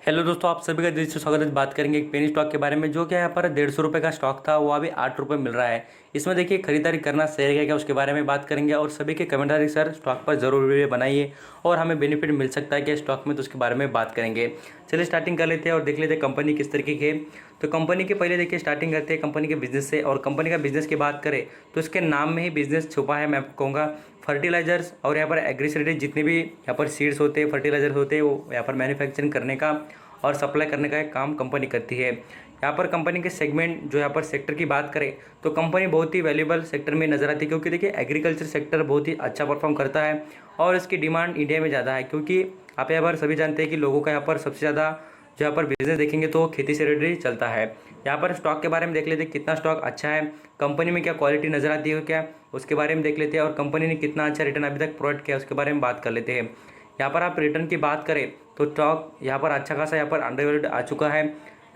Hello दोस्तों, आप सभी का दिल से स्वागत है। बात करेंगे एक पेनी स्टॉक के बारे में, जो कि यहाँ पर 150 रुपये का स्टॉक था, वो अभी 8 रुपये मिल रहा है। इसमें देखिए खरीदारी करना सही रहेगा क्या, उसके बारे में बात करेंगे। और सभी के कमेंट आ रही सर स्टॉक पर जरूर वीडियो बनाइए और हमें बेनिफिट मिल सकता है क्या स्टॉक में, तो उसके बारे में बात करेंगे। चलिए स्टार्टिंग कर लेते हैं और देख लेते हैं कंपनी किस तरीके की है। तो कंपनी के पहले देखिए स्टार्टिंग करते हैं कंपनी के बिजनेस से। और कंपनी का बिजनेस की बात करें तो इसके नाम में ही बिजनेस छुपा है। मैं आपको कहूँगा फर्टिलाइजर्स और यहाँ पर एग्री से रिलेटेड जितने भी यहाँ पर सीड्स होते हैं, फर्टिलाइजर होते हैं, वो यहाँ पर मैन्युफैक्चरिंग करने का और सप्लाई करने का एक काम कंपनी करती है। यहाँ पर कंपनी के सेगमेंट जो यहाँ पर सेक्टर की बात करें तो कंपनी बहुत ही वैल्यूबल सेक्टर में नजर आती है, क्योंकि देखिए एग्रीकल्चर सेक्टर बहुत ही अच्छा परफॉर्म करता है और इसकी डिमांड इंडिया में ज़्यादा है। क्योंकि आप यहाँ पर सभी जानते हैं कि लोगों का यहाँ पर सबसे ज़्यादा जो यहाँ पर बिजनेस देखेंगे तो खेती से रिलेटेड चलता है। यहाँ पर स्टॉक के बारे में देख लेते हैं कितना स्टॉक अच्छा है, कंपनी में क्या क्वालिटी नजर आती है क्या, उसके बारे में देख लेते हैं। और कंपनी ने कितना अच्छा रिटर्न अभी तक प्रोवाइड किया उसके बारे में बात कर लेते हैं। यहाँ पर आप रिटर्न की बात करें तो स्टॉक यहाँ पर अच्छा खासा यहाँ पर अंडरवैल्यूड आ चुका है।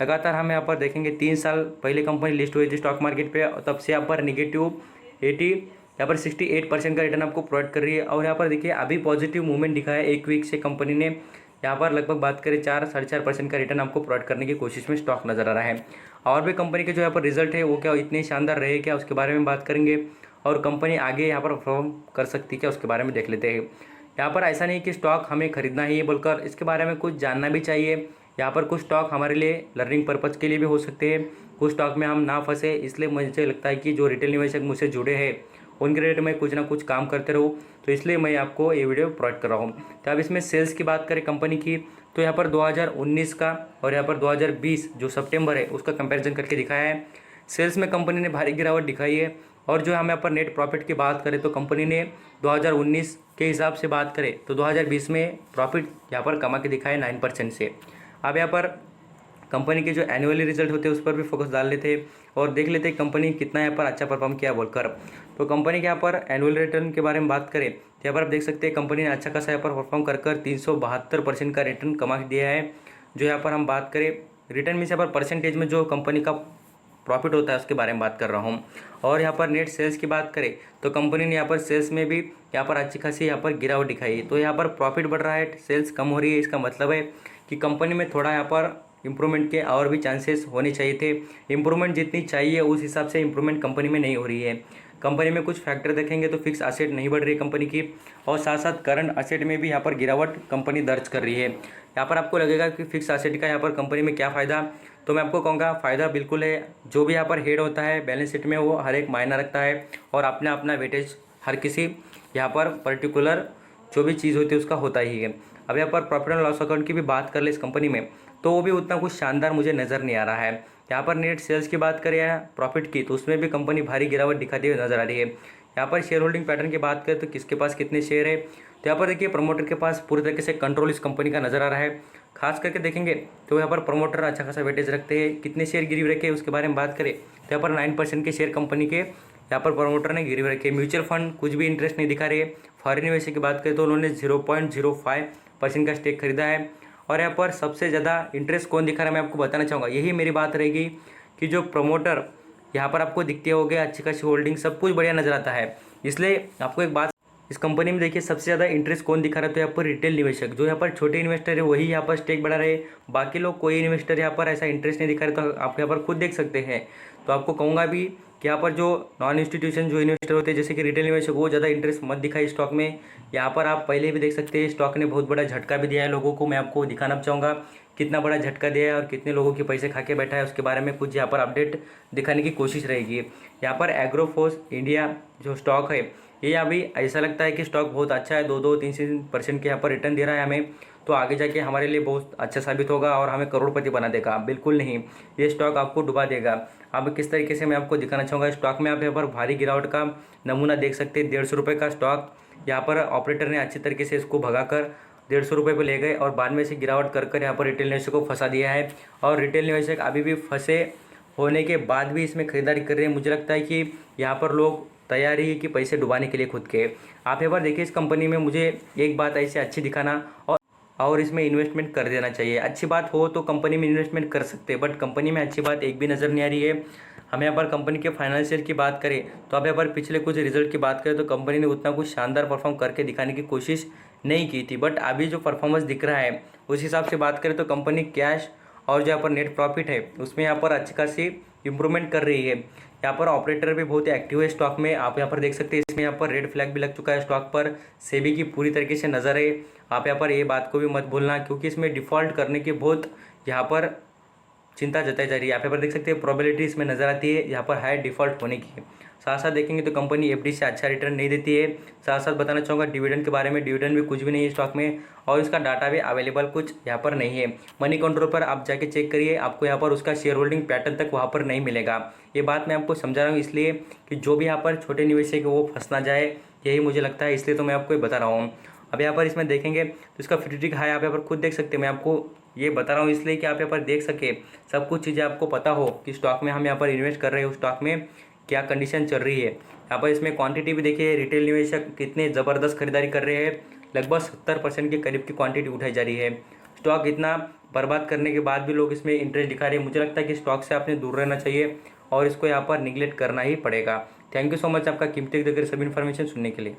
लगातार हम यहाँ पर देखेंगे 3 साल पहले कंपनी लिस्ट हुई थी स्टॉक मार्केट पे, तब से यहाँ पर -80 यहाँ पर 68% का रिटर्न आपको प्रोवाइड कर रही है। और यहाँ पर देखिए अभी पॉजिटिव मूवमेंट दिखा है, एक वीक से कंपनी ने यहाँ पर लगभग बात करें 4-4.5% का रिटर्न आपको प्रोवाइड करने की कोशिश में स्टॉक नजर आ रहा है। और भी कंपनी के जो यहाँ पर रिजल्ट है वो क्या इतने शानदार रहे क्या, उसके बारे में बात करेंगे। और कंपनी आगे यहाँ पर परफॉर्म कर सकती है क्या, उसके बारे में देख लेते हैं। यहाँ पर ऐसा नहीं कि स्टॉक हमें खरीदना ही है बोलकर इसके बारे में कुछ जानना भी चाहिए। यहाँ पर कुछ स्टॉक हमारे लिए लर्निंग पर्पज़ के लिए भी हो सकते हैं, कुछ स्टॉक में हम ना फंसे। इसलिए मुझे लगता है कि जो रिटेल निवेशक मुझसे जुड़े हैं उनके रिलेटेड मैं कुछ ना कुछ काम करते रहूँ, तो इसलिए मैं आपको ये वीडियो प्रोवाइड कर रहा हूँ। तो अब इसमें सेल्स की बात करें कंपनी की तो यहाँ पर 2019 का और यहाँ पर 2020 जो सितंबर है उसका कंपैरिजन करके दिखाया है। सेल्स में कंपनी ने भारी गिरावट दिखाई है। और जो हम यहाँ पर नेट प्रॉफिट की बात करें तो कंपनी ने 2019 के हिसाब से बात करें तो 2020 में प्रॉफिट यहाँ पर कमा के दिखाए 9% से। अब यहाँ पर कंपनी के जो एनुअली रिजल्ट होते हैं उस पर भी फोकस डाल लेते हैं और देख लेते हैं कंपनी कितना यहाँ पर अच्छा परफॉर्म किया बोलकर। तो कंपनी के यहाँ पर एनुअल रिटर्न के बारे में बात करें तो यहाँ पर आप देख सकते हैं कंपनी ने अच्छा खासा यहाँ पर परफॉर्म कर 372% का रिटर्न कमा दिया है। जो यहाँ पर हम बात करें रिटर्न में से यहाँ पर परसेंटेज में जो कंपनी का प्रॉफिट होता है उसके बारे में बात कर रहा हूँ। और यहाँ पर नेट सेल्स की बात करें तो कंपनी ने यहाँ पर सेल्स में भी यहाँ पर अच्छी खासी यहाँ पर गिरावट दिखाई है। तो यहाँ पर प्रॉफिट बढ़ रहा है, सेल्स कम हो रही है, इसका मतलब है कि कंपनी में थोड़ा यहाँ पर इंप्रूवमेंट के और भी चांसेस होने चाहिए थे। इंप्रूवमेंट जितनी चाहिए उस हिसाब से इंप्रूवमेंट कंपनी में नहीं हो रही है। कंपनी में कुछ फैक्टर देखेंगे तो फिक्स असेट नहीं बढ़ रही है कंपनी की, और साथ साथ करंट असेट में भी यहाँ पर गिरावट कंपनी दर्ज कर रही है। यहाँ पर आपको लगेगा कि फिक्स असेट का यहाँ पर कंपनी में क्या फ़ायदा, तो मैं आपको कहूँगा फ़ायदा बिल्कुल है। जो भी यहाँ पर हेड होता है बैलेंस शीट में वो हर एक मायना रखता है और अपना अपना वेटेज हर किसी यहाँ पर पर्टिकुलर जो भी चीज़ होती है उसका होता ही है। अब यहाँ पर प्रॉफिट एंड लॉस अकाउंट की भी बात कर ले इस कंपनी में तो वो भी उतना कुछ शानदार मुझे नज़र नहीं आ रहा है। यहाँ पर नेट सेल्स की बात करें या प्रॉफिट की तो उसमें भी कंपनी भारी गिरावट दिखाती हुई नजर आ रही है। यहाँ पर शेयर होल्डिंग पैटर्न की बात करें तो किसके पास कितने शेयर है तो यहाँ पर देखिए प्रमोटर के पास पूरी तरीके से कंट्रोल इस कंपनी का नजर आ रहा है। खास करके देखेंगे तो यहाँ पर प्रमोटर अच्छा खासा वेटेज रखते हैं। कितने शेयर गिरवी रखे उसके बारे में बात करें तो यहाँ पर 9% के शेयर कंपनी के यहाँ पर प्रमोटर ने गिरवी रखे। म्यूचुअल फंड कुछ भी इंटरेस्ट नहीं दिखा रही है। फॉरेन निवेशक की बात करें तो उन्होंने 0.05% का स्टेक खरीदा है। और यहाँ पर सबसे ज़्यादा इंटरेस्ट कौन दिखा रहा है मैं आपको बताना चाहूँगा। यही मेरी बात रहेगी कि जो प्रमोटर यहाँ पर आपको दिखते होंगे अच्छी खासी होल्डिंग सब कुछ बढ़िया नजर आता है। इसलिए आपको एक बात इस कंपनी में देखिए सबसे ज़्यादा इंटरेस्ट कौन दिखा रहा है तो यहाँ पर रिटेल निवेशक जो यहाँ पर छोटे इन्वेस्टर है वही यहाँ पर स्टेक बढ़ा रहे। बाकी लोग कोई इन्वेस्टर यहाँ पर ऐसा इंटरेस्ट नहीं दिखा रहे, तो आप यहाँ पर खुद देख सकते हैं। तो आपको कहूँगा भी कि यहाँ पर जो नॉन इंस्टीट्यूशन जो इन्वेस्टर होते हैं जैसे कि रिटेल निवेशक वो ज़्यादा इंटरेस्ट मत दिखाए स्टॉक में। यहाँ पर आप पहले भी देख सकते हैं स्टॉक ने बहुत बड़ा झटका भी दिया है लोगों को। मैं आपको दिखाना चाहूँगा कितना बड़ा झटका दिया है और कितने लोगों के पैसे खा के बैठा है उसके बारे में कुछ यहाँ पर अपडेट दिखाने की कोशिश रहेगी। यहाँ पर एग्रोफोर्स इंडिया जो स्टॉक है ये अभी ऐसा लगता है कि स्टॉक बहुत अच्छा है, 2-3% के यहाँ पर रिटर्न दे रहा है हमें, तो आगे जाके हमारे लिए बहुत अच्छा साबित होगा और हमें करोड़पति बना देगा। बिल्कुल नहीं, ये स्टॉक आपको डुबा देगा। अब किस तरीके से मैं आपको दिखाना चाहूँगा स्टॉक में आप यहाँ पर भारी गिरावट का नमूना देख सकते हैं। 150 रुपये का स्टॉक यहाँ पर ऑपरेटर ने अच्छी तरीके से इसको भगाकर 150 रुपये पर ले गए और बाद में से गिरावट कर यहाँ पर रिटेल निवेशक को फंसा दिया है। और रिटेल निवेशक अभी भी फंसे होने के बाद भी इसमें खरीदारी कर रहे हैं। मुझे लगता है कि यहाँ पर लोग तैयारी है कि पैसे डुबाने के लिए खुद के। आप एक बार देखिए इस कंपनी में मुझे एक बात ऐसे अच्छी दिखाना और इसमें इन्वेस्टमेंट कर देना चाहिए। अच्छी बात हो तो कंपनी में इन्वेस्टमेंट कर सकते हैं, बट कंपनी में अच्छी बात एक भी नज़र नहीं आ रही है। हम यहाँ पर कंपनी के फाइनेंशियल की बात करें तो अब यहाँ पर पिछले कुछ रिजल्ट की बात करें तो कंपनी ने उतना कुछ शानदार परफॉर्म करके दिखाने की कोशिश नहीं की थी, बट अभी जो परफॉर्मेंस दिख रहा है उस हिसाब से बात करें तो कंपनी कैश और जो यहाँ पर नेट प्रॉफिट है उसमें यहाँ पर अच्छी खासी इंप्रूवमेंट कर रही है। यहाँ पर ऑपरेटर भी बहुत एक्टिव है स्टॉक में, आप यहाँ पर देख सकते हैं। इसमें यहाँ पर रेड फ्लैग भी लग चुका है स्टॉक पर, सेबी की पूरी तरीके से नज़र है। आप यहाँ पर ये बात को भी मत भूलना, क्योंकि इसमें डिफ़ॉल्ट करने की बहुत यहाँ पर चिंता जताई जा रही है। आप यहाँ पर देख सकते हैं प्रोबेबिलिटी इसमें नज़र आती है यहाँ पर हाई डिफ़ॉल्ट होने की। साथ साथ देखेंगे तो कंपनी एफडी से अच्छा रिटर्न नहीं देती है। साथ साथ बताना चाहूँगा डिविडेंड के बारे में, डिविडेंड भी कुछ भी नहीं है स्टॉक में, और इसका डाटा भी अवेलेबल कुछ यहाँ पर नहीं है। मनी कंट्रोल पर आप जाके चेक करिए, आपको यहाँ पर उसका शेयर होल्डिंग पैटर्न तक वहाँ पर नहीं मिलेगा। ये बात मैं आपको समझा रहा हूँ इसलिए कि जो भी यहाँ पर छोटे निवेशक है वो फंस ना जाए, यही मुझे लगता है, इसलिए तो मैं आपको ये बता रहा हूँ। अब यहाँ पर इसमें देखेंगे तो इसका 50 हाई आप यहाँ पर खुद देख सकते हैं। मैं आपको ये बता रहा हूँ इसलिए कि आप यहाँ पर देख सके, सब कुछ चीज़ें आपको पता हो कि स्टॉक में हम यहाँ पर इन्वेस्ट कर रहे हैं, उस स्टॉक में क्या कंडीशन चल रही है। यहाँ पर इसमें क्वांटिटी भी देखिए, रिटेल निवेशक कितने ज़बरदस्त खरीदारी कर रहे हैं, लगभग 70% के करीब की क्वांटिटी उठाई जा रही है। स्टॉक इतना बर्बाद करने के बाद भी लोग इसमें इंटरेस्ट दिखा रहे हैं। मुझे लगता है कि स्टॉक से आपने दूर रहना चाहिए और इसको यहाँ पर निगलेक्ट करना ही पड़ेगा। थैंक यू सो मच आपका कीमती देकर सभी इन्फॉर्मेशन सुनने के लिए।